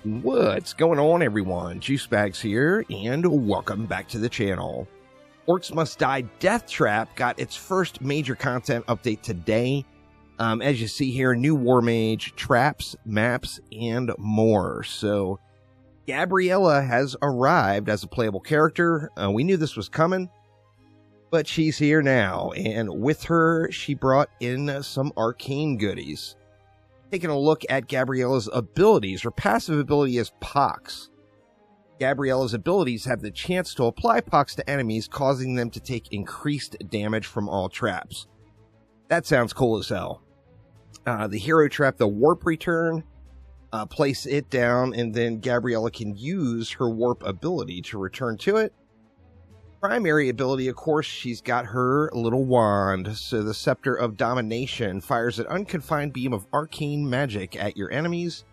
What's going on, everyone? Juicebags here, and welcome back to the channel. Orcs Must Die Deathtrap got its first major content update today. As you see here, new War Mage, traps, maps, and more. So, Gabriella has arrived as a playable character. We knew this was coming, but she's here now, and with her, she brought in some Arcane goodies. Taking a look at Gabriella's abilities, her passive ability is Pox. Gabriella's abilities have the chance to apply Pox to enemies, causing them to take increased damage from all traps. That sounds cool as hell. The hero trap, the Warp Return, place it down, and then Gabriella can use her Warp ability to return to it. Primary ability, of course, she's got her little wand, so the Scepter of Domination fires an unconfined beam of arcane magic at your enemies.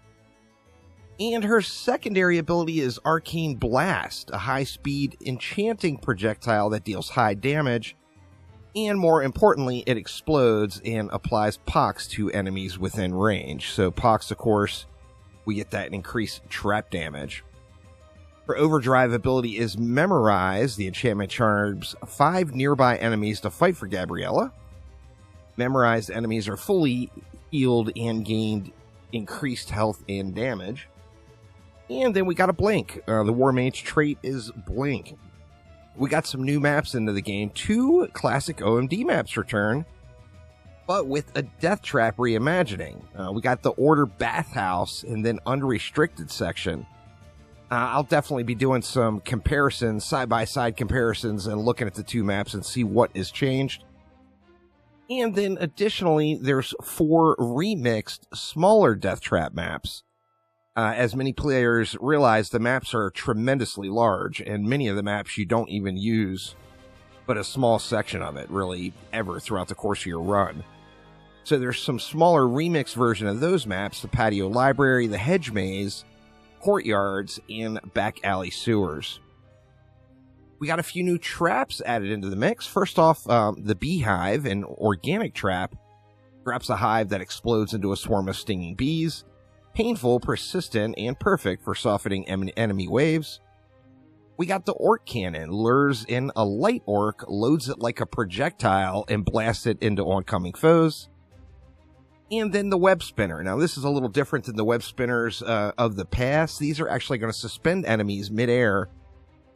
And her secondary ability is Arcane Blast, a high-speed enchanting projectile that deals high damage, and more importantly, it explodes and applies Pox to enemies within range. So Pox, of course, we get that increased trap damage. Her overdrive ability is Memorize. The enchantment charms 5 nearby enemies to fight for Gabriella. Memorized enemies are fully healed and gained increased health and damage. And then we got a Blink. The War Mage trait is Blink. We got some new maps into the game. 2 classic OMD maps return, but with a Deathtrap reimagining. We got the Order Bathhouse and then Unrestricted section. I'll definitely be doing some comparisons, side-by-side comparisons, and looking at the 2 maps and see what is changed. And then additionally, there's 4 remixed, smaller Deathtrap maps. As many players realize, the maps are tremendously large, and many of the maps you don't even use but a small section of it, really, ever throughout the course of your run. So there's some smaller remixed version of those maps, the Patio Library, the Hedge Maze, Courtyards, and Back Alley Sewers. We got a few new traps added into the mix. First off, the Beehive, an organic trap, traps a hive that explodes into a swarm of stinging bees. Painful, persistent, and perfect for softening enemy waves. We got the Orc Cannon, lures in a light orc, loads it like a projectile, and blasts it into oncoming foes. And then the Web Spinner. Now, this is a little different than the Web Spinners of the past. These are actually going to suspend enemies midair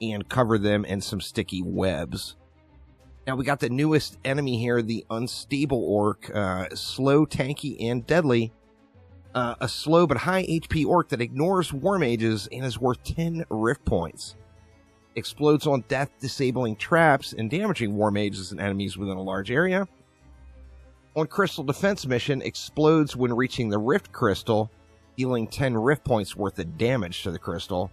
and cover them in some sticky webs. Now, we got the newest enemy here, the Unstable Orc, slow, tanky, and deadly. A slow but high HP orc that ignores War Mages and is worth 10 Rift Points. Explodes on death, disabling traps and damaging War Mages and enemies within a large area. On Crystal Defense mission, explodes when reaching the Rift Crystal, dealing 10 Rift Points worth of damage to the crystal.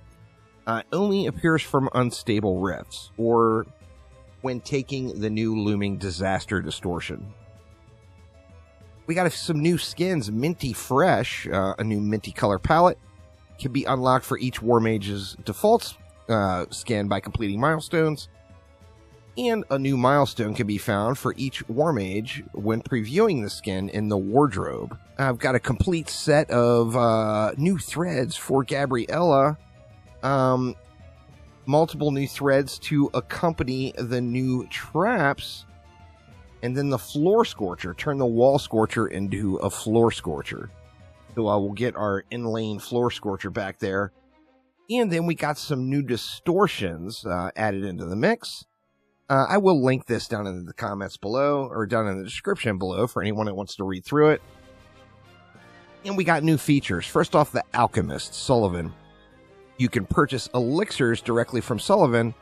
Only appears from unstable rifts, or when taking the new Looming Disaster Distortion. We got some new skins, Minty Fresh, a new minty color palette, can be unlocked for each War Mage's default skin by completing milestones. And a new milestone can be found for each War Mage when previewing the skin in the wardrobe. I've got a complete set of new threads for Gabriella. Multiple new threads to accompany the new traps. And then the Floor Scorcher. Turn the Wall Scorcher into a Floor Scorcher. So we'll get our in-lane Floor Scorcher back there. And then we got some new distortions added into the mix. I will link this down in the comments below, or down in the description below for anyone that wants to read through it. And we got new features. First off, the Alchemist, Sullivan. You can purchase elixirs directly from Sullivan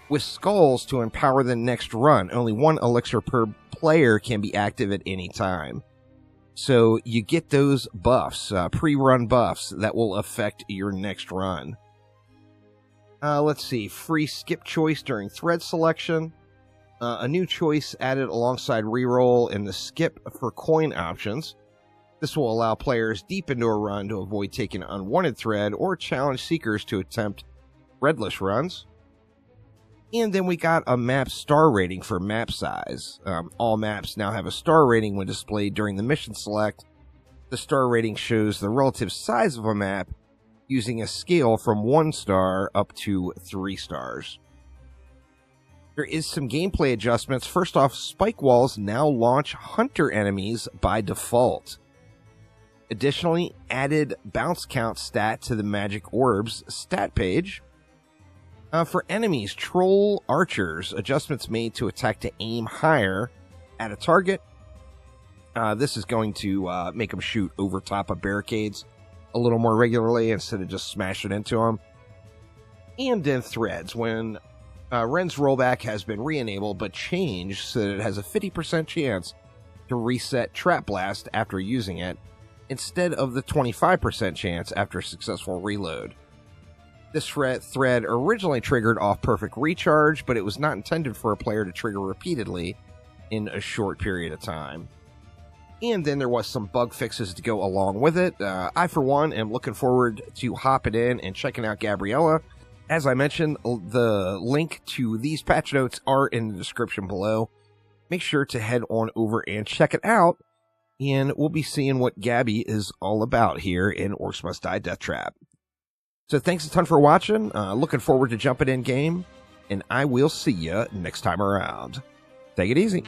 with skulls to empower the next run. Only 1 elixir per player can be active at any time. So you get those buffs, pre-run buffs, that will affect your next run. Let's see, free skip choice during thread selection. A new choice added alongside reroll and the skip for coin options. This will allow players deep into a run to avoid taking unwanted thread or challenge seekers to attempt threadless runs. And then we got a map star rating for map size. All maps now have a star rating when displayed during the mission select. The star rating shows the relative size of a map using a scale from 1 star up to 3 stars. There is some gameplay adjustments. First off, spike walls now launch hunter enemies by default. Additionally, added bounce count stat to the magic orbs stat page. For enemies, troll archers, adjustments made to attack to aim higher at a target. This is going to make them shoot over top of barricades a little more regularly instead of just smashing into them. And in threads, when Ren's rollback has been re-enabled but changed so that it has a 50% chance to reset Trap Blast after using it, instead of the 25% chance after a successful reload. This thread originally triggered off perfect recharge, but it was not intended for a player to trigger repeatedly in a short period of time. And then there was some bug fixes to go along with it. I, for one, am looking forward to hopping in and checking out Gabriella. As I mentioned, the link to these patch notes are in the description below. Make sure to head on over and check it out, and we'll be seeing what Gabby is all about here in Orcs Must Die Deathtrap. So thanks a ton for watching. Looking forward to jumping in game, and I will see you next time around. Take it easy.